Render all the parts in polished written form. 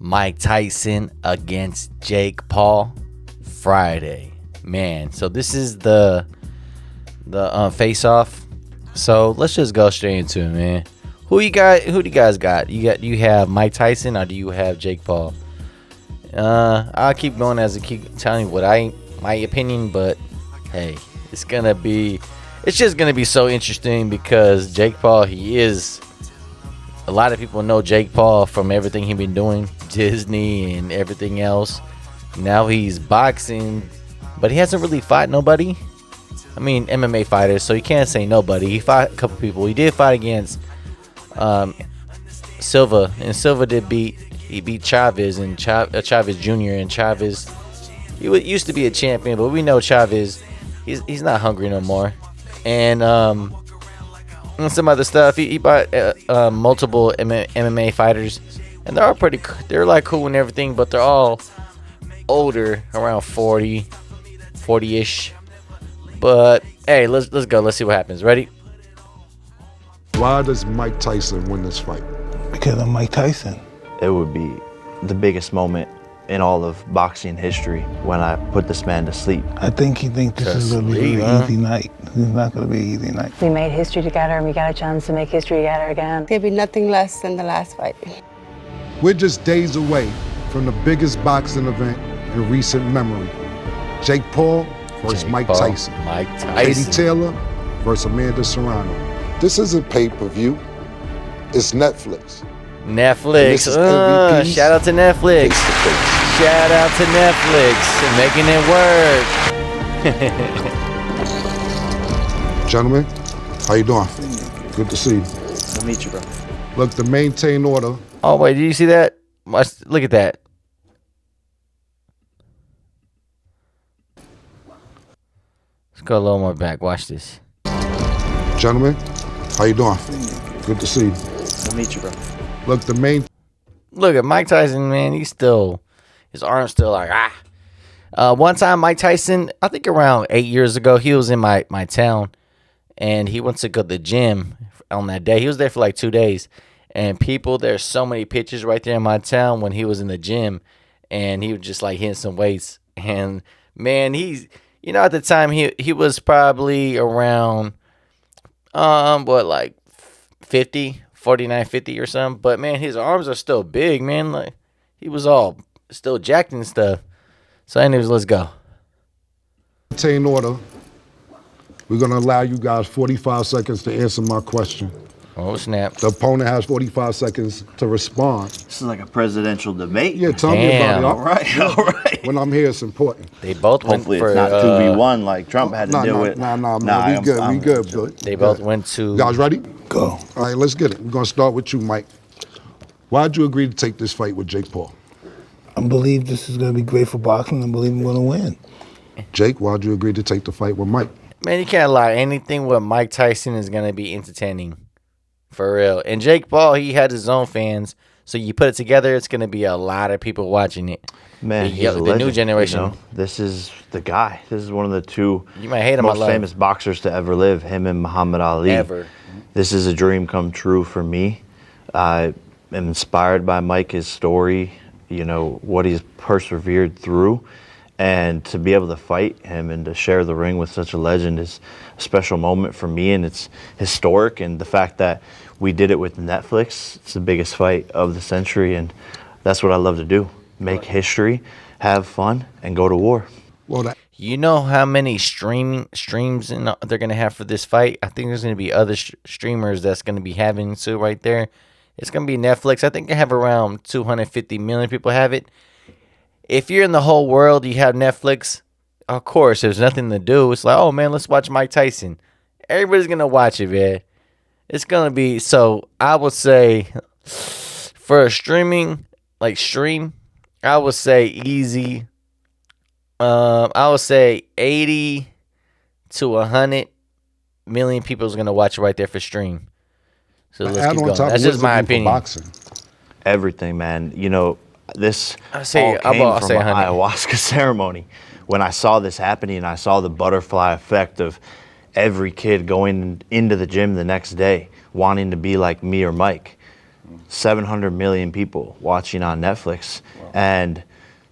Mike Tyson against Jake Paul Friday. Man, so this is the face off. So let's just go straight into it, man. Who do you guys got? You have Mike Tyson or do you have Jake Paul? I'll keep going as I keep telling you my opinion, but hey, it's just gonna be so interesting because Jake Paul, a lot of people know Jake Paul from everything he's been doing, Disney and everything else. Now he's boxing, but he hasn't really fought nobody. I mean, MMA fighters, so you can't say nobody. He fought a couple people. He did fight against Silva, and Silva beat Chavez and Chavez Jr. and Chavez. Used to be a champion, but we know Chavez, he's not hungry no more. And some other stuff. He bought multiple MMA fighters, and they're all they're like cool and everything, but they're all older, around 40-ish. But hey, let's go. Let's see what happens. Ready? Why does Mike Tyson win this fight? Because I'm Mike Tyson. It would be the biggest moment in all of boxing history when I put this man to sleep. I think he thinks this is going to be an easy night. It's not going to be an easy night. We made history together, and we got a chance to make history together again. There'll be nothing less than the last fight. We're just days away from the biggest boxing event in recent memory. Jake Paul versus Mike Tyson. Katie Taylor versus Amanda Serrano. This isn't pay-per-view. It's Netflix. Netflix. Shout out to Netflix. Shout out to Netflix and making it work. Gentlemen, how you doing? Good to see you. I'll meet you, bro. Look, to maintain order. Oh, wait, did you see that? Look at that. Let's go a little more back. Watch this. Gentlemen, how you doing? Good to see you. I'll meet you, bro. Look, Look at Mike Tyson, man. His arm's still like, one time, Mike Tyson, I think around 8 years ago, he was in my town, and he went to go to the gym on that day. He was there for like 2 days, and there's so many pictures right there in my town when he was in the gym, and he was just like hitting some weights. And man, at the time, he was probably around, like 50, 49, 50 or something. But man, his arms are still big, man. Like he was all still jacked and stuff. So anyways, let's go. Maintain order. We're going to allow you guys 45 seconds to answer my question. Oh, snap. The opponent has 45 seconds to respond. This is like a presidential debate. Yeah, tell me about it. All right. When I'm here, it's important. They both Hopefully went for... it's not 2v1 like Trump had to deal with. Nah, we good. They both went to... You guys ready? Go. All right, let's get it. We're going to start with you, Mike. Why'd you agree to take this fight with Jake Paul? I believe this is going to be great for boxing. I believe I'm going to win. Jake, why'd you agree to take the fight with Mike? Man, you can't lie. Anything with Mike Tyson is going to be entertaining. For real. And Jake Paul, he had his own fans. So you put it together, it's going to be a lot of people watching it. Man, the new generation. You know? This is the guy. This is one of the two you might hate him, most famous boxers to ever live, him and Muhammad Ali. Ever. This is a dream come true for me. I am inspired by Mike, his story, what he's persevered through. And to be able to fight him and to share the ring with such a legend is a special moment for me, and it's historic. And the fact that we did it with Netflix, it's the biggest fight of the century, and that's what I love to do. Make history, have fun, and go to war. Well, you know how many streams they're going to have for this fight? I think there's going to be other streamers that's going to be having too right there. It's going to be Netflix. I think they have around 250 million people have it. If you're in the whole world, you have Netflix, of course, there's nothing to do. It's like, oh, man, let's watch Mike Tyson. Everybody's going to watch it, man. It's going to be, so I would say, for a stream, I would say easy. I would say 80 to 100 million people is going to watch it right there for stream. So let's keep going. That's just my opinion. Boxing. Everything, man. This all came from an ayahuasca ceremony. When I saw this happening, and I saw the butterfly effect of every kid going into the gym the next day wanting to be like me or Mike. 700 million people watching on Netflix. Wow. And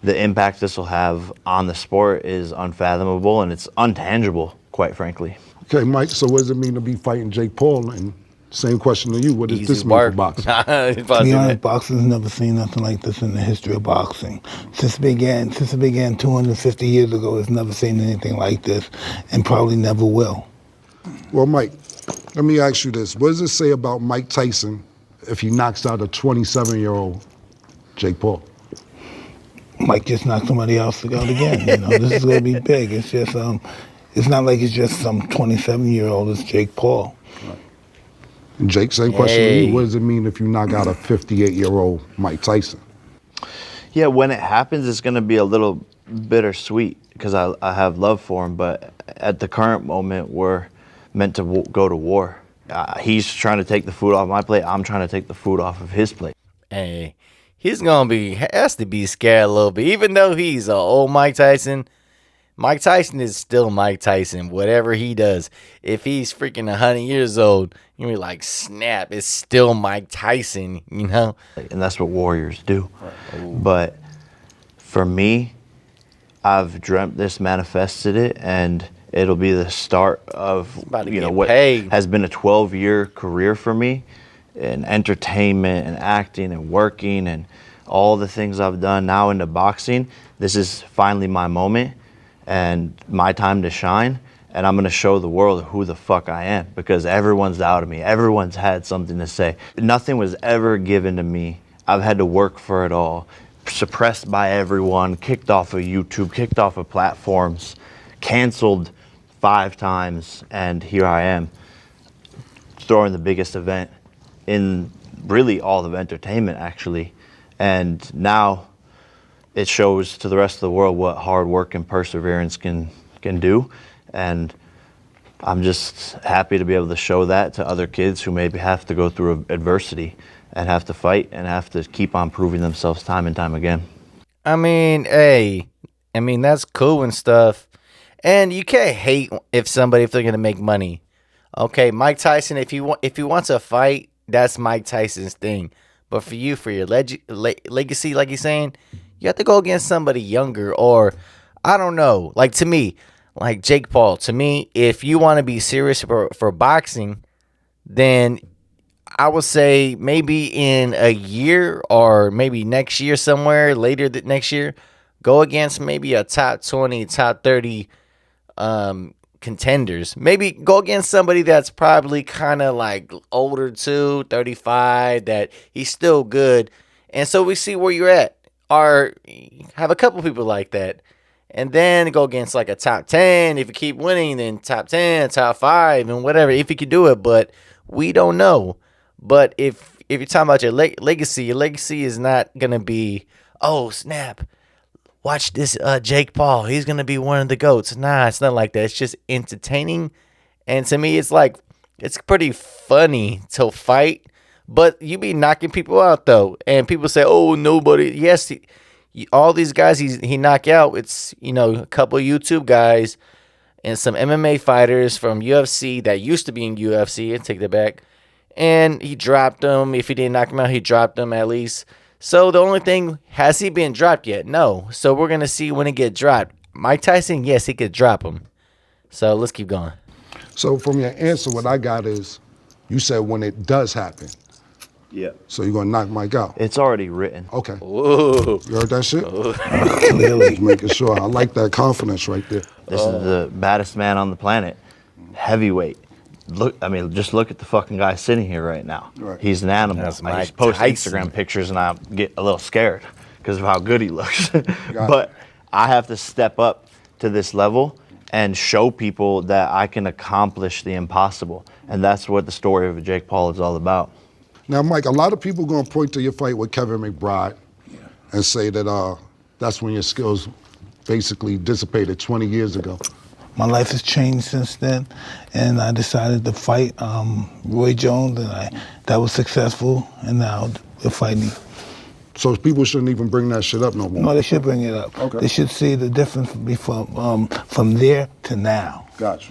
the impact this will have on the sport is unfathomable, and it's untangible, quite frankly. Okay, Mike, so what does it mean to be fighting Jake Paul? And same question to you, what does this mean for boxing? To be honest, boxing's never seen nothing like this in the history of boxing. Since it began 250 years ago, it's never seen anything like this, and probably never will. Well, Mike, let me ask you this. What does it say about Mike Tyson if he knocks out a 27-year-old Jake Paul? Mike just knocked somebody else out again. This is going to be big. It's just, it's not like it's just some 27-year-old. It's Jake Paul. And Jake, same question to you. What does it mean if you knock out a 58-year-old Mike Tyson? Yeah, when it happens, it's going to be a little bittersweet because I have love for him. But at the current moment, we're meant to go to war. He's trying to take the food off my plate. I'm trying to take the food off of his plate. Hey, he's has to be scared a little bit. Even though he's an old Mike Tyson is still Mike Tyson. Whatever he does, if he's freaking 100 years old, you're gonna be like, snap, it's still Mike Tyson, And that's what warriors do. Right. But for me, I've dreamt this, manifested it, and it'll be the start of what has been a 12-year career for me in entertainment and acting and working and all the things I've done now into boxing. This is finally my moment and my time to shine, and I'm gonna show the world who the fuck I am, because everyone's doubted me. Everyone's had something to say. Nothing was ever given to me. I've had to work for it all. Suppressed by everyone, kicked off of YouTube, kicked off of platforms, canceled 5 times, and here I am throwing the biggest event in really all of entertainment, actually. And now it shows to the rest of the world what hard work and perseverance can do. And I'm just happy to be able to show that to other kids who maybe have to go through adversity and have to fight and have to keep on proving themselves time and time again. That's cool and stuff. And you can't hate if they're gonna make money. Okay, Mike Tyson, if he wants to fight, that's Mike Tyson's thing. But for you, for your legacy, like you're saying, you have to go against somebody younger, or I don't know. Like, to me, like Jake Paul, to me, if you want to be serious for boxing, then I would say maybe in a year or maybe next year, somewhere later next year, go against maybe a top 20, top 30 contenders. Maybe go against somebody that's probably kind of like older too, 35, that he's still good. And so we see where you're at. Or have a couple people like that. And then go against like a top 10. If you keep winning, then top 10, top 5, and whatever, if you could do it. But we don't know. But if you're talking about your legacy is not going to be, oh, snap, watch this Jake Paul, he's going to be one of the GOATs. Nah, it's not like that. It's just entertaining. And to me, it's like, it's pretty funny to fight. But you be knocking people out, though. And people say, oh, nobody. Yes, all these guys he knock out, it's, a couple of YouTube guys and some MMA fighters from UFC that used to be in UFC. I take that back. And he dropped them. If he didn't knock him out, he dropped them at least. So the only thing, has he been dropped yet? No. So we're going to see when he get dropped. Mike Tyson, yes, he could drop him. So let's keep going. So from your answer, what I got is, you said when it does happen. Yeah. So you're going to knock Mike out? It's already written. Okay. Ooh. You heard that shit? Clearly. Just making sure. I like that confidence right there. This is the baddest man on the planet. Heavyweight. Just look at the fucking guy sitting here right now. Right. He's an animal. That's I just Mike post Tyson. Instagram pictures and I get a little scared because of how good he looks. But I have to step up to this level and show people that I can accomplish the impossible. And that's what the story of Jake Paul is all about. Now, Mike, a lot of people going to point to your fight with Kevin McBride and say that that's when your skills basically dissipated 20 years ago. My life has changed since then, and I decided to fight Roy Jones, and that was successful, and now we're fighting. So people shouldn't even bring that shit up no more? No, they should bring it up. Okay. They should see the difference from there to now. Gotcha.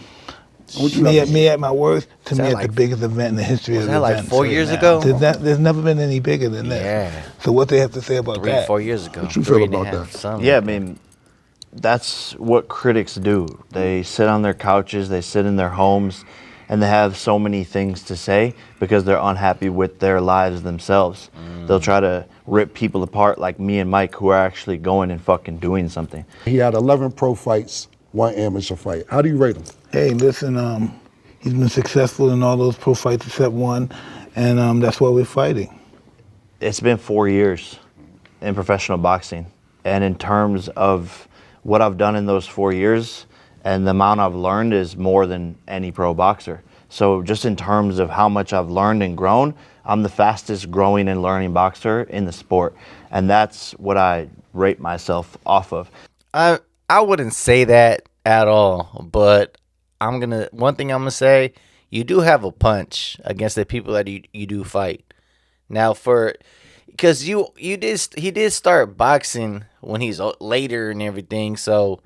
Me at my worst, to me, that it's like- the biggest event in the history of Was that like events 4 right years now. ago? There's never been any bigger than this. Yeah. So what they have to say about 3, that? 4 years ago. What you 3 feel and a about half, that? something Yeah, I like that. mean, that's what critics do. They sit on their couches, they sit in their homes, and they have so many things to say because they're unhappy with their lives themselves. They'll try to rip people apart like me and Mike, who are actually going and fucking doing something. He had 11 pro fights, 1 amateur fight. How do you rate him? Hey, listen, he's been successful in all those pro fights except one, and that's why we're fighting. It's been 4 years in professional boxing. And in terms of what I've done in those 4 years and the amount I've learned is more than any pro boxer. So just in terms of how much I've learned and grown, I'm the fastest growing and learning boxer in the sport. And that's what I rate myself off of. I wouldn't say that at all, but one thing I'm gonna say, you do have a punch against the people that you do fight. Now because he did start boxing when he's later and everything, so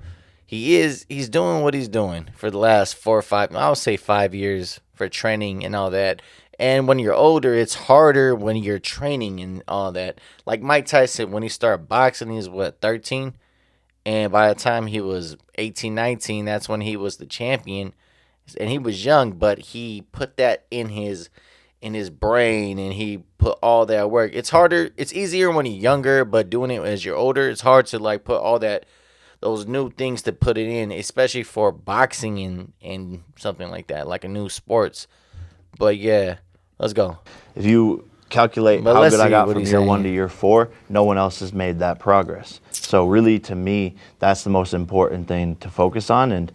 he's doing what he's doing for the last 4 or 5, I would say 5 years for training and all that. And when you're older, it's harder when you're training and all that. Like Mike Tyson, when he started boxing, he was 13, and by the time he was 18, 19, that's when he was the champion. And he was young, but he put that in his brain, and he put all that work. It's harder. It's easier when you're younger, but doing it as you're older, it's hard to like put all those new things to put it in, especially for boxing and something like that, like a new sports. But yeah, let's go. If you calculate But how let's good I see got what from he's year 1 saying. to year 4, no one else has made that progress. So really, to me, that's the most important thing to focus on. And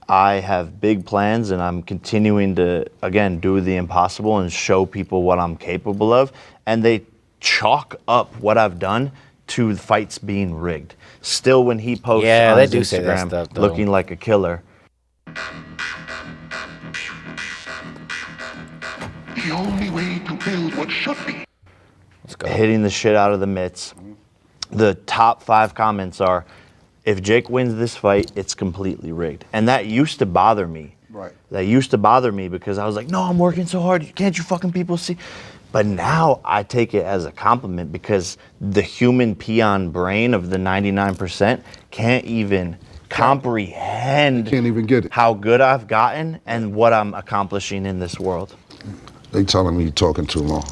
I have big plans, and I'm continuing to, again, do the impossible and show people what I'm capable of. And they chalk up what I've done to fights being rigged. Still, when he posts Yeah, on they his do say that Instagram stuff, though. looking like a killer, The only way to build what should be. Let's go. hitting the shit out of the mitts, the top 5 comments are, if Jake wins this fight, it's completely rigged. And that used to bother me. Right. That used to bother me because I was like, no, I'm working so hard. Can't you fucking people see? But now I take it as a compliment because the human peon brain of the 99% can't even comprehend Can't even get it. how good I've gotten and what I'm accomplishing in this world. They telling me you're talking too long.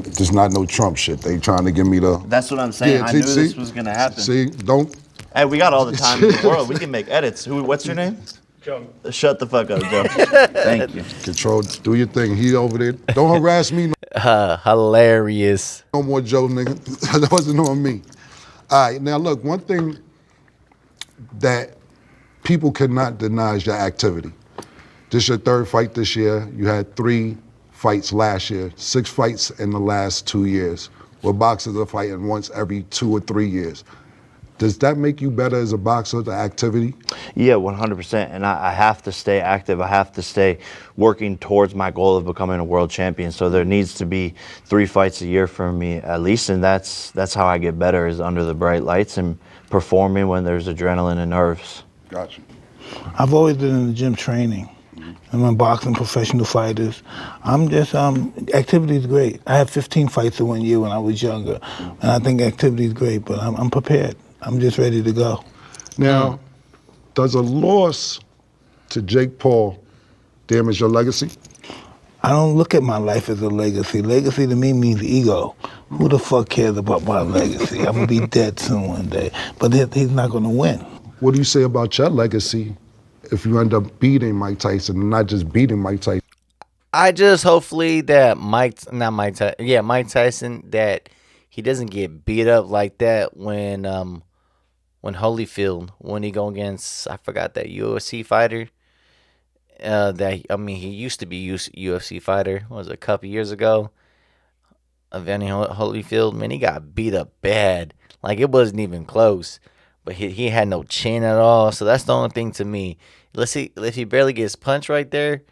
There's not no Trump shit. They trying to give me the... That's what I'm saying. I knew this was going to happen. See, don't... Hey, we got all the time in the world. We can make edits. What's your name? Joe. Shut the fuck up, Joe. Thank you. Control, do your thing. He over there. Don't harass me Hilarious. no more, Joe, nigga. That wasn't on me. All right, now look, one thing that people cannot deny is your activity. This is your 3rd fight this year. You had 3 fights last year, 6 fights in the last 2 years. Where boxers are fighting once every 2 or 3 years. Does that make you better as a boxer, the activity? Yeah, 100%. And I have to stay active. I have to stay working towards my goal of becoming a world champion. So there needs to be 3 fights a year for me at least. And that's how I get better, is under the bright lights and performing when there's adrenaline and nerves. Gotcha. I've always been in the gym training. I'm boxing professional fighters. I'm just, activity is great. I had 15 fights in 1 year when I was younger. And I think activity is great, but I'm prepared. I'm just ready to go. Now, does a loss to Jake Paul damage your legacy? I don't look at my life as a legacy. Legacy to me means ego. Who the fuck cares about my legacy? I'm gonna be dead soon one day. But he's not gonna win. What do you say about your legacy if you end up beating Mike Tyson and not just beating Mike Tyson? I just hopefully that Mike Tyson, that he doesn't get beat up like that when Holyfield, when he go against, I forgot that UFC fighter. He used to be UFC fighter. Was it a couple years ago? Evander Holyfield, man, he got beat up bad. Like, it wasn't even close. But he had no chin at all. So that's the only thing to me. Let's see if he barely gets punched right there.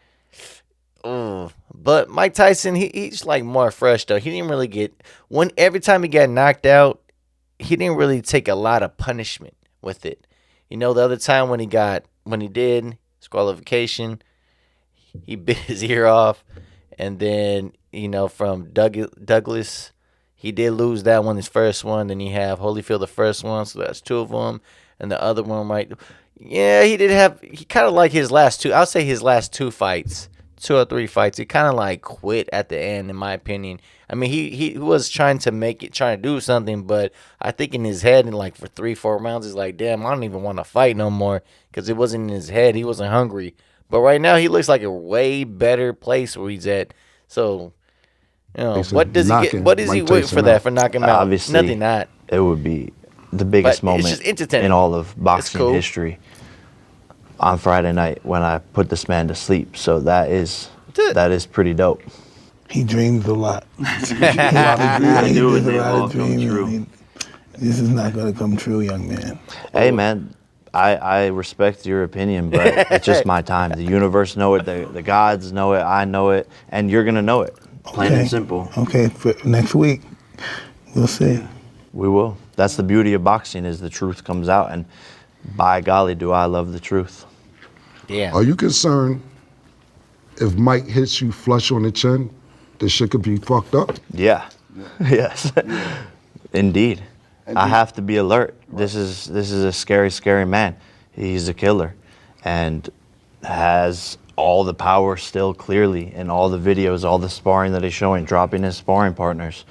But Mike Tyson, he's like more fresh though. He didn't really get every time he got knocked out, he didn't really take a lot of punishment with it. You know, the other time when he did, disqualification. He bit his ear off, and then from Douglas, he did lose that one, his first one. Then you have Holyfield, the first one, so that's two of them, and the other one, right? Yeah, he kind of like his last two. I'll say his last two fights, 2 or 3 fights. He kind of like quit at the end, in my opinion. I mean, he was trying to do something, but I think in his head, and like for 3-4 rounds, he's like, damn, I don't even want to fight no more, because it wasn't in his head. He wasn't hungry. But right now, he looks like a way better place where he's at. So, what does he get? What is he waiting for that? For knocking him out? Obviously, nothing. Not. It would be the biggest moment in all of boxing history on Friday night when I put this man to sleep. So that is pretty dope. He dreams a lot. I knew they all come true. This is not going to come true, young man. Hey, man. I respect your opinion, but it's just my time. The universe know it, the gods know it, I know it, and you're gonna know it. Plain and simple. Okay, for next week, we'll see. We will. That's the beauty of boxing, is the truth comes out, and by golly, do I love the truth. Yeah. Are you concerned if Mike hits you flush on the chin, this shit could be fucked up? Yeah. Yes. Indeed. I have to be alert. Right. This is a scary, scary man. He's a killer, and has all the power still clearly in all the videos, all the sparring that he's showing, dropping his sparring partners.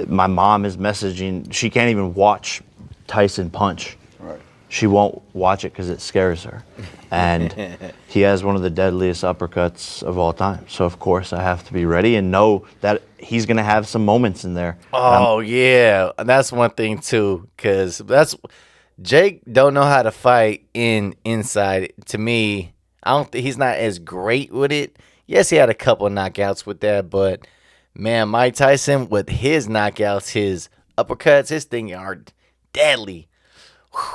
My mom is messaging. She can't even watch Tyson punch. Right. She won't watch it because it scares her. And he has one of the deadliest uppercuts of all time. So, of course, I have to be ready and know that he's going to have some moments in there. Oh, yeah. And that's one thing, too, because Jake don't know how to fight inside. To me, I don't think he's not as great with it. Yes, he had a couple of knockouts with that, but, man, Mike Tyson, with his knockouts, his uppercuts, his thing are deadly.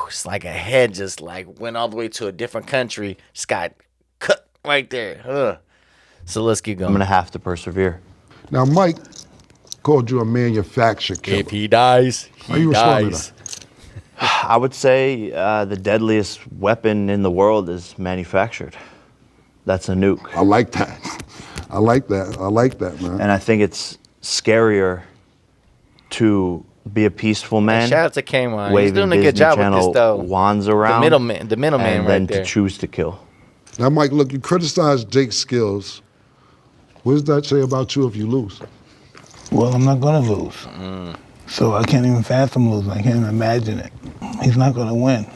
It's like a head just like went all the way to a different country. Just got cut right there. So let's keep going. I'm going to have to persevere. Now, Mike called you a manufactured killer. If he dies, he dies. I would say the deadliest weapon in the world is manufactured. That's a nuke. I like that. I like that, man. And I think it's scarier to be a peaceful man. Shout out to K-Wan. He's doing a good job with this, though. Wands around. The middleman and right then there. to choose to kill. Now, Mike, look, you criticize Jake's skills. What does that say about you if you lose? Well, I'm not going to lose. So I can't even fathom losing. I can't even imagine it. He's not going to win.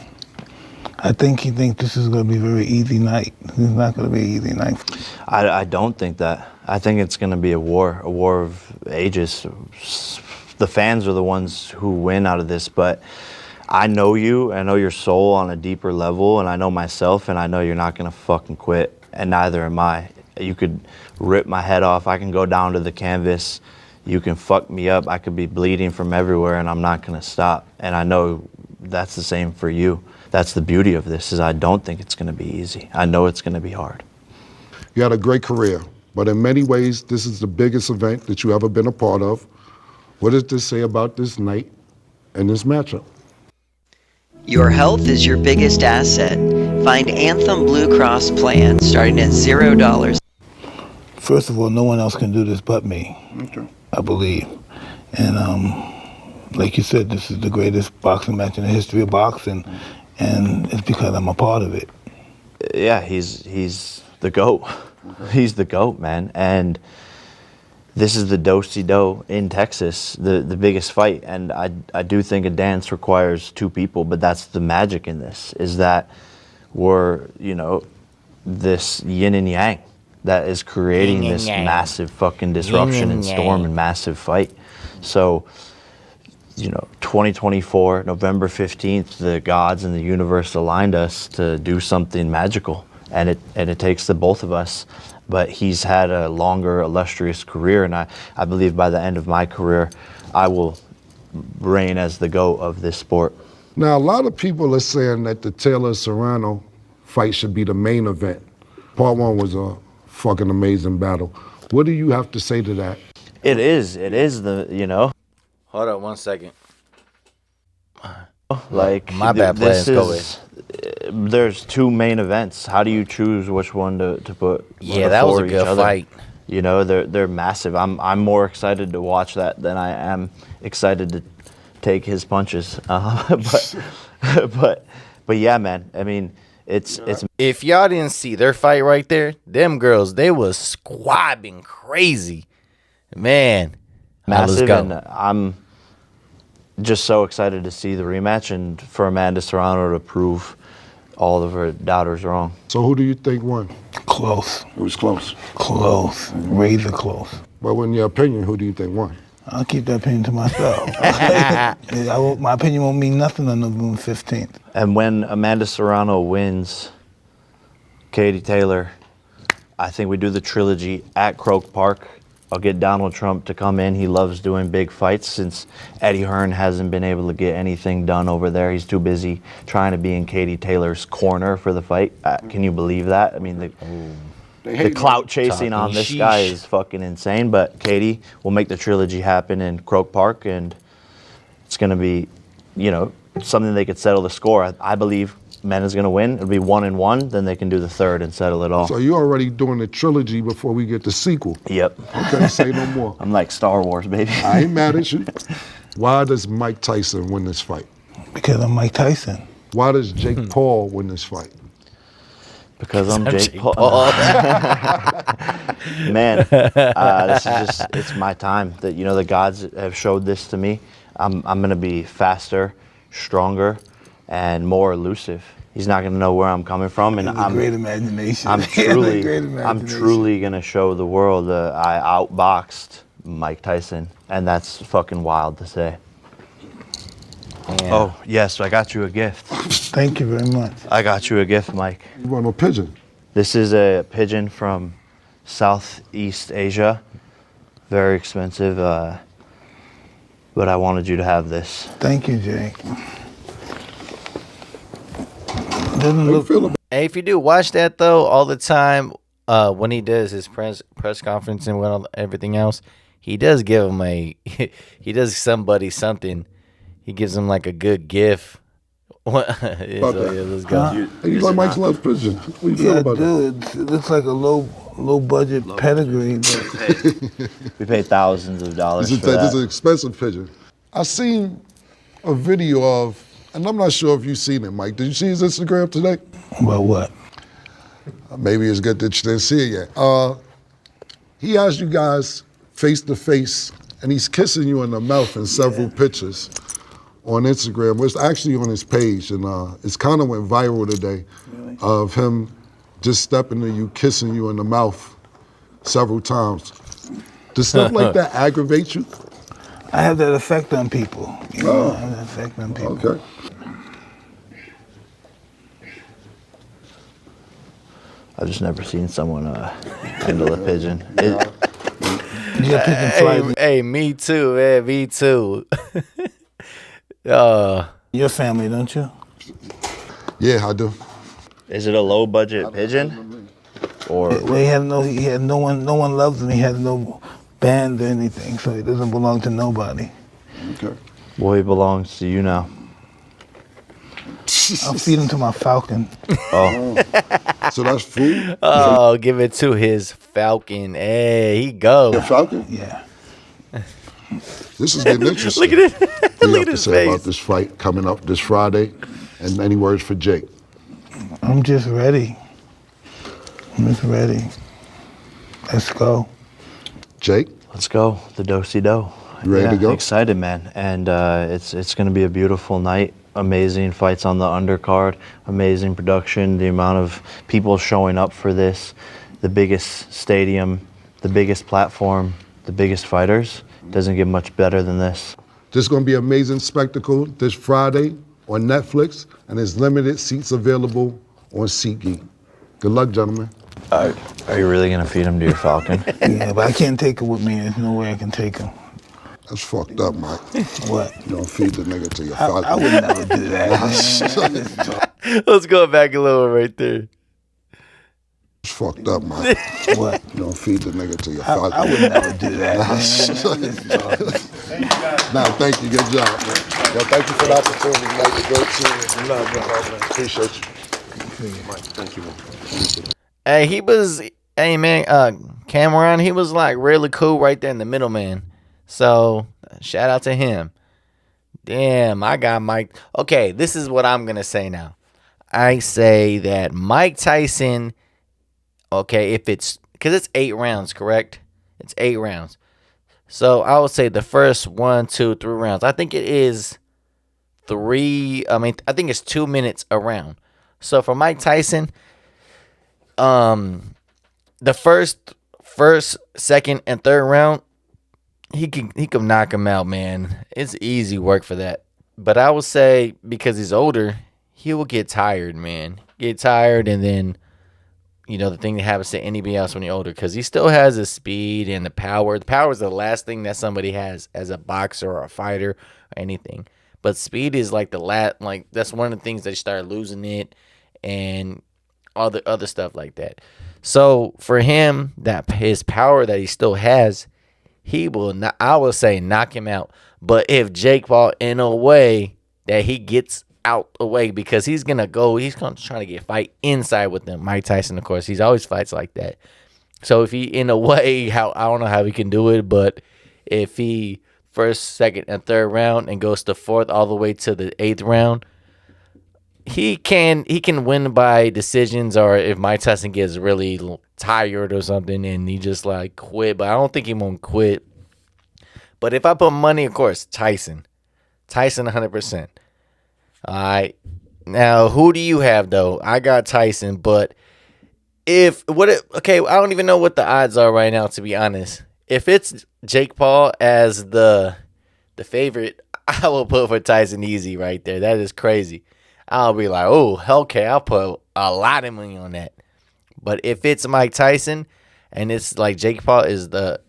I think he thinks this is going to be a very easy night. It's not going to be an easy night. I don't think that. I think it's going to be a war of ages. The fans are the ones who win out of this, but I know you, I know your soul on a deeper level, and I know myself, and I know you're not gonna fucking quit, and neither am I. You could rip my head off, I can go down to the canvas, you can fuck me up, I could be bleeding from everywhere, and I'm not gonna stop. And I know that's the same for you. That's the beauty of this, is I don't think it's gonna be easy. I know it's gonna be hard. You had a great career, but in many ways, this is the biggest event that you ever been a part of. What does this say about this night and this matchup? Your health is your biggest asset. Find Anthem Blue Cross plan starting at $0. First of all, no one else can do this but me, I believe. And like you said, this is the greatest boxing match in the history of boxing, and it's because I'm a part of it. Yeah, he's the GOAT. He's the GOAT, man. And this is the do-si-do in Texas, the biggest fight. And I do think a dance requires two people, but that's the magic in this, is that we're, this yin and yang that is creating this massive fucking disruption and storm and massive fight. So, 2024, November 15th, the gods and the universe aligned us to do something magical. And it takes the both of us. But he's had a longer, illustrious career, and I believe by the end of my career, I will reign as the GOAT of this sport. Now, a lot of people are saying that the Taylor-Serrano fight should be the main event. Part one was a fucking amazing battle. What do you have to say to that? It is the. Hold on 1 second. Like, my bad, this players. Go is, there's two main events. How do you choose which one to put? Yeah, that was a before each good other? fight. You know, they're massive. I'm more excited to watch that than I am excited to take his punches. But yeah, man. I mean, it's If y'all didn't see their fight right there, them girls, they was squabbing crazy. Man, massive, let's and go. I'm just so excited to see the rematch and for Amanda Serrano to prove all of her doubters wrong. So who do you think won? Close. It was close. Close. Razor close. But in your opinion, who do you think won? I'll keep that opinion to myself. My opinion won't mean nothing on November 15th. And when Amanda Serrano wins, Katie Taylor, I think we do the trilogy at Croke Park. I'll get Donald Trump to come in. He loves doing big fights since Eddie Hearn hasn't been able to get anything done over there. He's too busy trying to be in Katie Taylor's corner for the fight. Can you believe that? I mean, the clout chasing on this guy is fucking insane. But Katie will make the trilogy happen in Croke Park, and it's going to be, you know, something they could settle the score. I believe Amanda's going to win. It'll be 1-1. Then they can do the third and settle it all. So you're already doing the trilogy before we get the sequel. Yep. Okay, say no more. I'm like Star Wars, baby. I ain't mad at you. Why does Mike Tyson win this fight? Because I'm Mike Tyson. Why does Jake Paul win this fight? Because I'm Jake Paul. Man, this is just, it's my time. That, you know, the gods have showed this to me. I'm going to be faster, stronger, and more elusive. He's not going to know where I'm coming from, and I'm great imagination. I'm truly going to show the world that I outboxed Mike Tyson, and that's fucking wild to say. Yeah. Oh, yes, I got you a gift. Thank you very much. I got you a gift, Mike. You want a pigeon? This is a pigeon from Southeast Asia. Very expensive, but I wanted you to have this. Thank you, Jake. Doesn't look. Hey, if you do watch that though, all the time when he does his press conference and everything else, he does give him he does somebody something. He gives him like a good gift. Let's go. Hey, you like Mike's Love Pigeon? What do you feel about that? It looks like a low budget pedigree. We pay thousands of dollars for that. This is an expensive pigeon. I seen a video of, and I'm not sure if you've seen it, Mike. Did you see his Instagram today? About what? Maybe it's good that you didn't see it yet. He asked you guys face to face, and he's kissing you in the mouth in several pictures on Instagram. It's actually on his page, and it's kind of went viral today of him just stepping to you, kissing you in the mouth several times. Does stuff like that aggravate you? I have that effect on people. You know, I have that effect on people. Okay. I've just never seen someone handle a pigeon. Hey, me too, man. Me too. Your family, don't you? Yeah, I do. Is it a low budget pigeon? Or he had no one loves him. He has no band or anything, so he doesn't belong to nobody. Okay. Well, he belongs to you now. I'll feed him to my falcon. Oh. So that's food? Oh, give it to his falcon. Hey, he go. The falcon? Yeah. This is getting interesting. Look at it. What do you Look have at to his say face. about this fight coming up this Friday? And any words for Jake? I'm just ready. Let's go. Jake? Let's go. The do-si-do. You ready to go? Excited, man. And it's going to be a beautiful night. Amazing fights on the undercard. Amazing production. The amount of people showing up for this. The biggest stadium. The biggest platform. The biggest fighters. Doesn't get much better than this. This is going to be an amazing spectacle this Friday on Netflix, and there's limited seats available on SeatGeek. Good luck, gentlemen. Are you really going to feed him to your falcon? Yeah, but I can't take it with me. There's no way I can take him. That's fucked up, Mike. What? You don't feed the nigga to your falcon. I would never do that. Let's go back a little right there. It's fucked up, man. What? You don't feed the nigga to your father. I would never do that. Nah, thank you. Good job, man. Yo, thank you for the opportunity, Mike. Great seeing you. Love, bro. Appreciate you. Mike, thank you, man. Hey, hey man, Cameron, he was like really cool right there in the middle, man. So shout out to him. Damn, I got Mike. Okay, this is what I'm gonna say now. I say that Mike Tyson. Okay, if it's because it's 8 rounds, correct? It's 8 rounds. So I would say the first 1, 2, 3 rounds. I think it is 3. I think it's 2 minutes a round. So for Mike Tyson, the first, second, and third round, he can knock him out, man. It's easy work for that. But I would say because he's older, he will get tired, man. Get tired, and then the thing that happens to anybody else when you're older, because he still has the speed and the power. The power is the last thing that somebody has as a boxer or a fighter or anything. But speed is like that's one of the things that you start losing it, and all the other stuff like that. So for him, that his power that he still has, he will not, I will say, knock him out. But if Jake Paul, in a way that he gets out the way, because he's gonna try to get fight inside with them. Mike Tyson, of course, he's always fights like that. So if he, in a way, I don't know how he can do it, but if he first, second, and third round and goes to fourth all the way to the 8th round, he can win by decisions, or if Mike Tyson gets really tired or something and he just like quit. But I don't think he won't quit. But if I put money, of course, Tyson 100%. All right. Now, who do you have though? I got Tyson, but I don't even know what the odds are right now, to be honest. If it's Jake Paul as the favorite, I will put for Tyson easy right there. That is crazy. I'll be like, oh, okay, I'll put a lot of money on that. But if it's Mike Tyson and it's like Jake Paul is the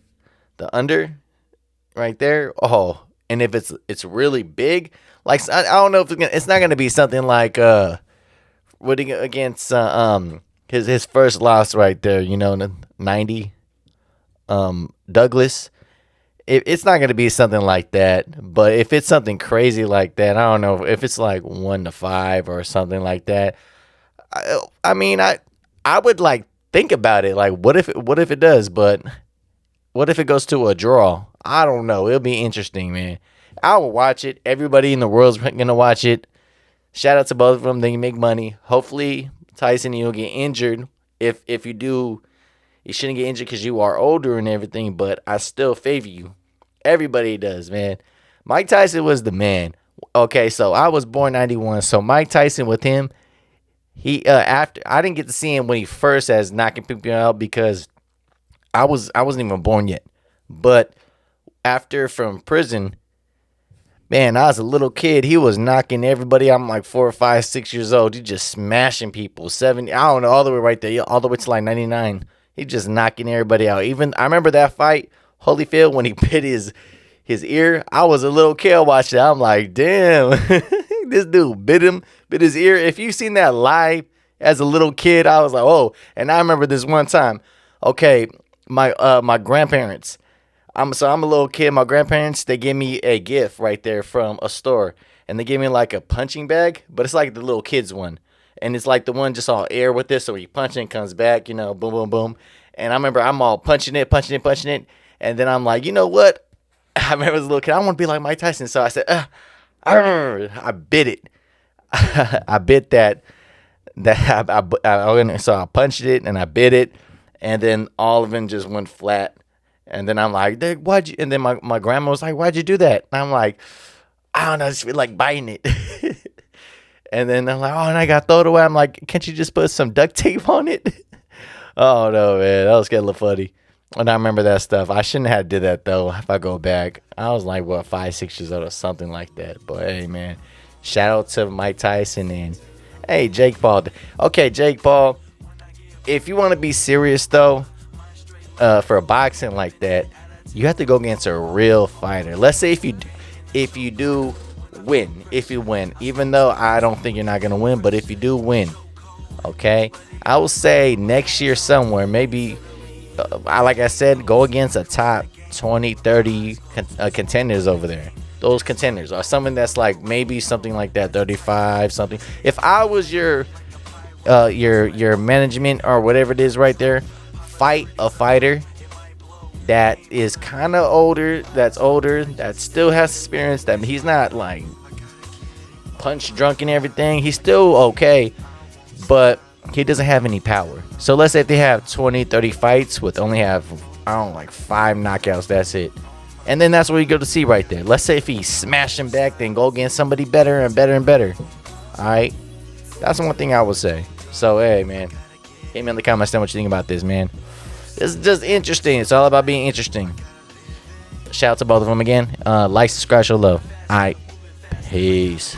under right there, and if it's really big, like I don't know if it's not gonna be something like against his first loss right there, 90 Douglas. It's not going to be something like that, but if it's something crazy like that, I don't know if it's like 1-5 or something like that. I would like think about it. Like, what if it does? But what if it goes to a draw? I don't know. It'll be interesting, man. I will watch it. Everybody in the world's gonna watch it. Shout out to both of them. They can make money. Hopefully, Tyson, you'll get injured. If you do. You shouldn't get injured because you are older and everything, but I still favor you. Everybody does, man. Mike Tyson was the man. Okay, so I was born 91. So Mike Tyson, with him, he after I didn't get to see him when he first has knocking people out because I wasn't even born yet. But after from prison, man, I was a little kid. He was knocking everybody. I'm like 4 or 5, 6 years old. He just smashing people. 70, I don't know, all the way right there, all the way to like 99. He just knocking everybody out. Even I remember that fight, Holyfield, when he bit his ear. I was a little kid watching it. I'm like, damn, this dude bit his ear. If you've seen that live as a little kid, I was like, oh. And I remember this one time. Okay, my grandparents. I'm a little kid. My grandparents, they gave me a gift right there from a store, and they gave me like a punching bag, but it's like the little kids one. And it's like the one just all air with this, so you punch it, comes back, boom, boom, boom. And I remember I'm all punching it. And then I'm like, you know what? I remember as a little kid, I want to be like Mike Tyson. So I said, I bit it. I bit that. So I punched it and I bit it. And then all of them just went flat. And then I'm like, why'd you? And then my grandma was like, why'd you do that? And I'm like, I don't know, I just feel like biting it. And then I'm like, oh, and I got thrown away. I'm like, can't you just put some duct tape on it? Oh, no, man. That was getting a little funny. And I remember that stuff. I shouldn't have did that, though, if I go back. I was like, 5, 6 years old or something like that. But, hey, man, shout out to Mike Tyson and, hey, Jake Paul. Okay, Jake Paul, if you want to be serious, though, for a boxing like that, you have to go against a real fighter. Let's say if you do win, even though I don't think you're not going to win, but if you do win, Okay, I will say next year somewhere, maybe. Like I said, go against a top 20, 30 contenders over there. Those contenders are something that's like maybe something like that, 35 something. If I was your management or whatever it is right there, fight a fighter that is kind of older, that still has experience, that he's not like punch drunk and everything. He's still okay, but he doesn't have any power. So let's say if they have 20, 30 fights with only have, I don't know, like 5 knockouts, that's it. And then that's what you go to see right there. Let's say if he smash him back, then go against somebody better and better and better. All right? That's one thing I would say. So, hey, man. Hit me in the comments down what you think about this, man. This is just interesting. It's all about being interesting. Shout out to both of them again. Like, subscribe, show love. All right. Peace.